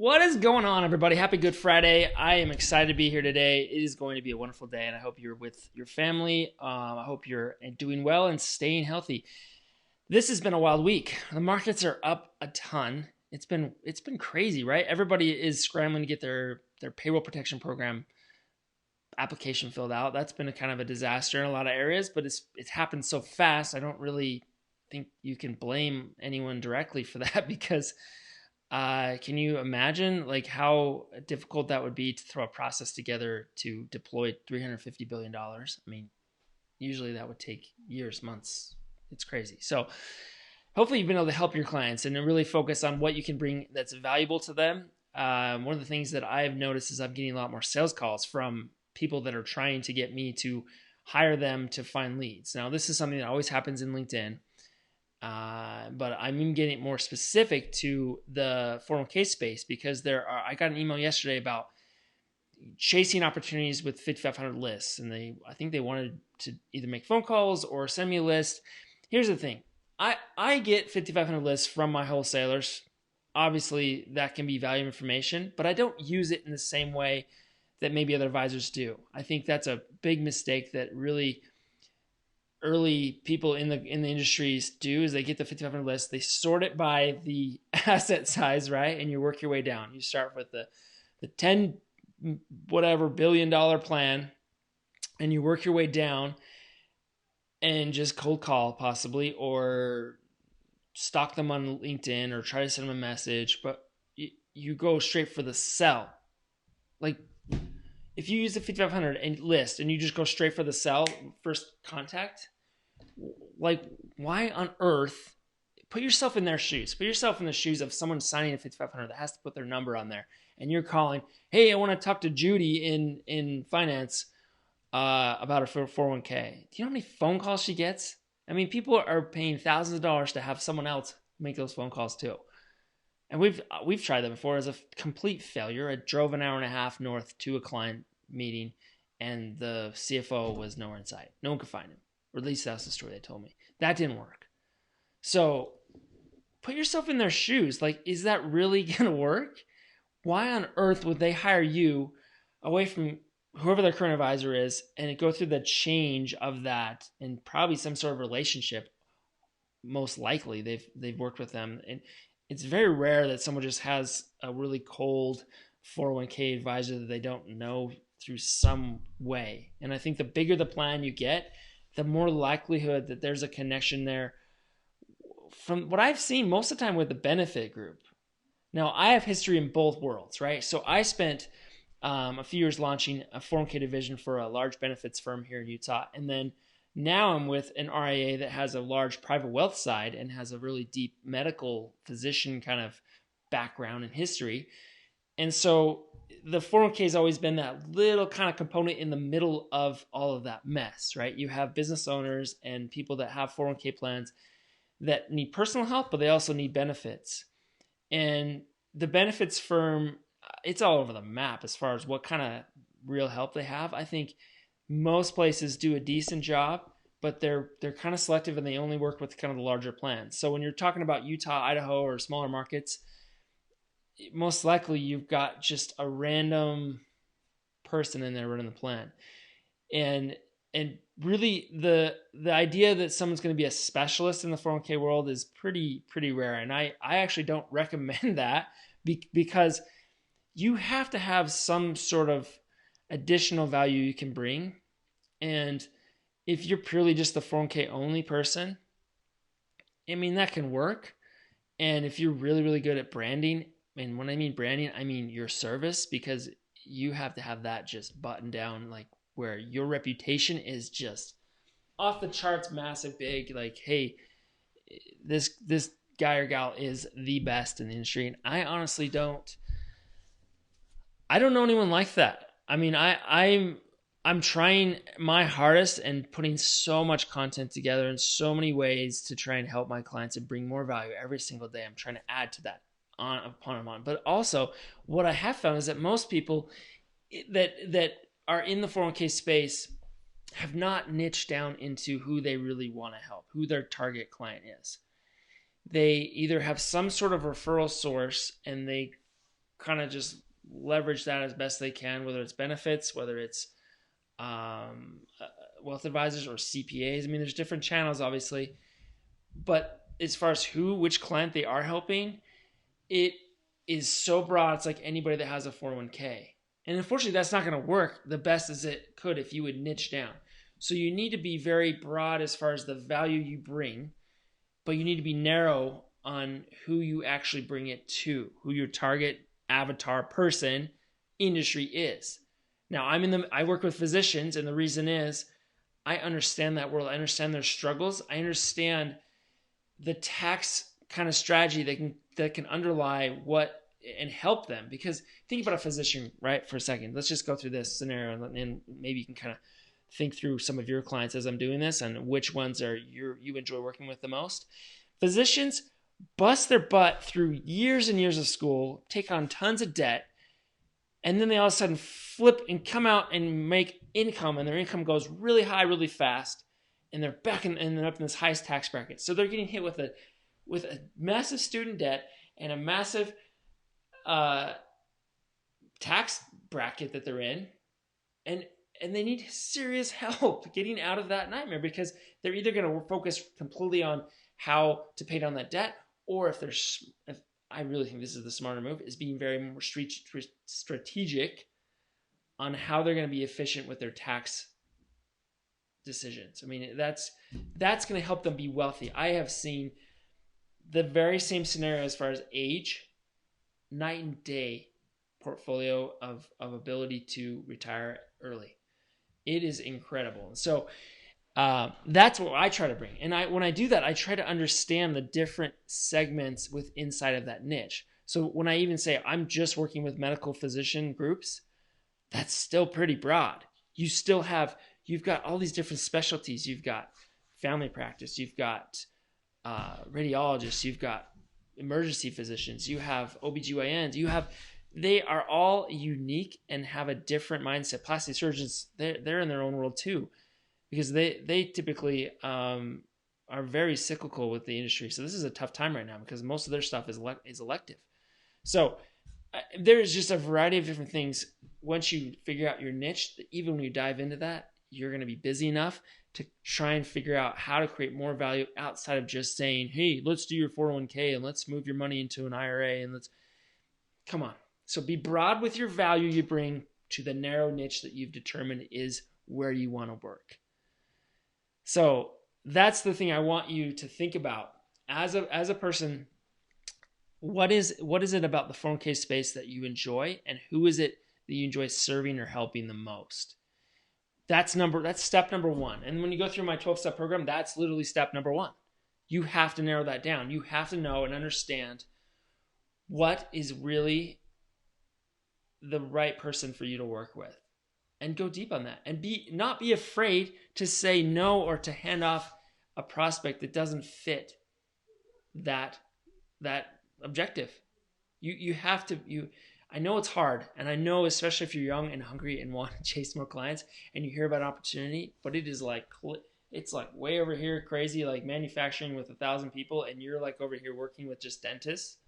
What is going on, everybody? Happy Good Friday. I am excited to be here today. It is going to be a wonderful day, and I hope you're with your family. I hope you're doing well and staying healthy. This has been a wild week. The markets are up a ton. It's been crazy, right? Everybody is scrambling to get their payroll protection program application filled out. That's been a kind of a disaster in a lot of areas, but it's happened so fast. I don't really think you can blame anyone directly for that because can you imagine like how difficult that would be to throw a process together to deploy $350 billion? I mean, usually that would take years, months. It's crazy. So hopefully you've been able to help your clients and really focus on what you can bring that's valuable to them. One of the things that I've noticed is I'm getting a lot more sales calls from people that are trying to get me to hire them to find leads. Now, this is something that always happens in LinkedIn. But I'm getting more specific to the 401k space because I got an email yesterday about chasing opportunities with 5,500 lists. And I think they wanted to either make phone calls or send me a list. Here's the thing. I get 5,500 lists from my wholesalers. Obviously that can be valuable information, but I don't use it in the same way that maybe other advisors do. I think that's a big mistake that really early people in the industries do is they get the 5,500 list, they sort it by the asset size, right? And you work your way down. You start with the 10 whatever $billion plan, and you work your way down and just cold call possibly, or stalk them on LinkedIn or try to send them a message, but you go straight for the sell. Like if you use the 5,500 list and you just go straight for the sell, first contact, like why on earth? Put yourself in their shoes. Put yourself in the shoes of someone signing a 5,500 that has to put their number on there, and you're calling, hey, I want to talk to Judy in finance about her 401k. Do you know how many phone calls she gets? I mean, people are paying thousands of dollars to have someone else make those phone calls too. And we've tried that before as a complete failure. I drove an hour and a half north to a client meeting, and the CFO was nowhere in sight. No one could find him. Or at least that's the story they told me. That didn't work. So put yourself in their shoes. Like, is that really going to work? Why on earth would they hire you away from whoever their current advisor is and go through the change of that and probably some sort of relationship? Most likely they've worked with them. And it's very rare that someone just has a really cold 401k advisor that they don't know through some way. And I think the bigger the plan you get, the more likelihood that there's a connection there. From what I've seen most of the time with the benefit group. Now, I have history in both worlds, right? So I spent a few years launching a 401k division for a large benefits firm here in Utah. And then now I'm with an RIA that has a large private wealth side and has a really deep medical physician kind of background and history. And so the 401k has always been that little kind of component in the middle of all of that mess, right? You have business owners and people that have 401k plans that need personal help, but they also need benefits. And the benefits firm, it's all over the map as far as what kind of real help they have. I think most places do a decent job, but they're kind of selective and they only work with kind of the larger plans. So when you're talking about Utah, Idaho, or smaller markets, most likely you've got just a random person in there running the plan. And really the idea that someone's going to be a specialist in the 401k world is pretty rare. And I actually don't recommend that because you have to have some sort of additional value you can bring. And if you're purely just the 401k only person, I mean, that can work. And if you're really, really good at branding, and when I mean branding, I mean your service, because you have to have that just buttoned down, like where your reputation is just off the charts, massive, big, like, hey, this guy or gal is the best in the industry. And I honestly don't know anyone like that. I mean, I'm trying my hardest and putting so much content together in so many ways to try and help my clients and bring more value every single day. I'm trying to add to that on. But also what I have found is that most people that are in the 401k space have not niched down into who they really want to help, who their target client is. They either have some sort of referral source and they kind of just leverage that as best they can, whether it's benefits, whether it's wealth advisors or CPAs. I mean, there's different channels, obviously, but as far as which client they are helping, it is so broad. It's like anybody that has a 401k. And unfortunately, that's not going to work the best as it could if you would niche down. So you need to be very broad as far as the value you bring, but you need to be narrow on who you actually bring it to, who your target avatar person industry is. Now, I work with physicians, and the reason is I understand that world. I understand their struggles. I understand the tax kind of strategy that can underlie what and help them. Because think about a physician, right, for a second. Let's just go through this scenario, and maybe you can kind of think through some of your clients as I'm doing this and which ones are you enjoy working with the most. Physicians bust their butt through years and years of school, take on tons of debt, and then they all of a sudden flip and come out and make income, and their income goes really high really fast, and they're back and they're up in this highest tax bracket. So they're getting hit with a massive student debt and a massive tax bracket that they're in, and they need serious help getting out of that nightmare, because they're either going to focus completely on how to pay down that debt, or if I really think this is the smarter move, is being very more strategic on how they're going to be efficient with their tax decisions. I mean, that's going to help them be wealthy. I have seen the very same scenario as far as age, night and day portfolio of ability to retire early. It is incredible. So that's what I try to bring. And when I do that, I try to understand the different segments inside of that niche. So when I even say I'm just working with medical physician groups, that's still pretty broad. You've got all these different specialties. You've got family practice. You've got radiologists. You've got emergency physicians. You have OBGYNs. They are all unique and have a different mindset. Plastic surgeons, they're in their own world too, because they typically are very cyclical with the industry. So this is a tough time right now because most of their stuff is elective. So there's just a variety of different things. Once you figure out your niche, even when you dive into that, you're going to be busy enough to try and figure out how to create more value outside of just saying, hey, let's do your 401k and let's move your money into an IRA and come on. So be broad with your value you bring to the narrow niche that you've determined is where you want to work. So that's the thing I want you to think about as a person. What is it about the 401k space that you enjoy, and who is it that you enjoy serving or helping the most? That's step number one. And when you go through my 12-step program, that's literally step number one. You have to narrow that down. You have to know and understand what is really the right person for you to work with, and go deep on that, and not be afraid to say no or to hand off a prospect that doesn't fit that objective. You have to, I know it's hard, and I know especially if you're young and hungry and want to chase more clients and you hear about opportunity, but it's like way over here crazy, like manufacturing with 1,000 people, and you're like over here working with just dentists.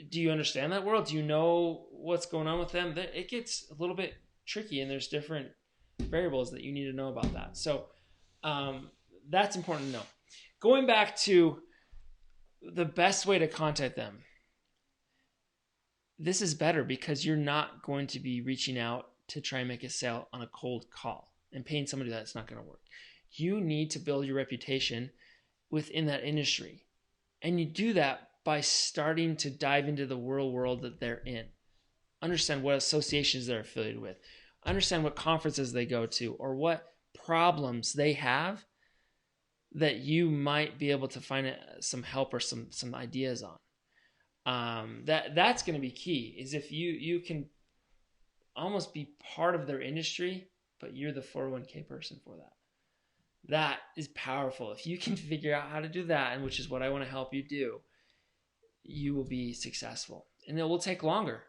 Do you understand that world? Do you know what's going on with them? It gets a little bit tricky, and there's different variables that you need to know about that. So that's important to know. Going back to the best way to contact them. This is better because you're not going to be reaching out to try and make a sale on a cold call and paying somebody that's not going to work. You need to build your reputation within that industry. And you do that by starting to dive into the world that they're in. Understand what associations they're affiliated with. Understand what conferences they go to, or what problems they have that you might be able to find some help or some ideas on. That's going to be key, is if you can almost be part of their industry, but you're the 401k person for that. That is powerful. If you can figure out how to do that, and which is what I want to help you do, you will be successful. And it will take longer,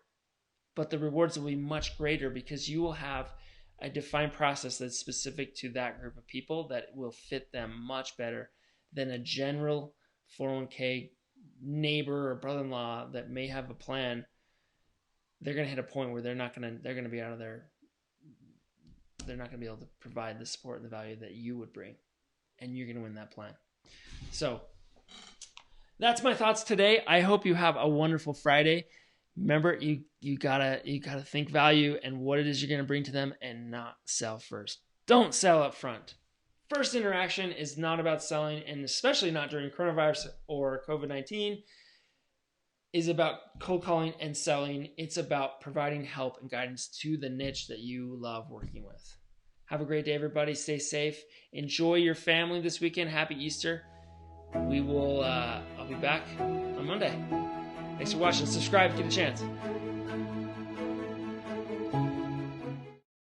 but the rewards will be much greater because you will have a defined process that's specific to that group of people that will fit them much better than a general 401k neighbor or brother-in-law that may have a plan, they're going to hit a point where they're going to be out of their, they're not going to be able to provide the support and the value that you would bring, and you're going to win that plan. So that's my thoughts today. I hope you have a wonderful Friday. Remember, you gotta think value and what it is you're gonna bring to them, and not sell first. Don't sell up front. First interaction is not about selling, and especially not during coronavirus or COVID-19, is about cold calling and selling. It's about providing help and guidance to the niche that you love working with. Have a great day, everybody. Stay safe. Enjoy your family this weekend. Happy Easter. I'll be back on Monday. Thanks for watching. Subscribe if you get a chance.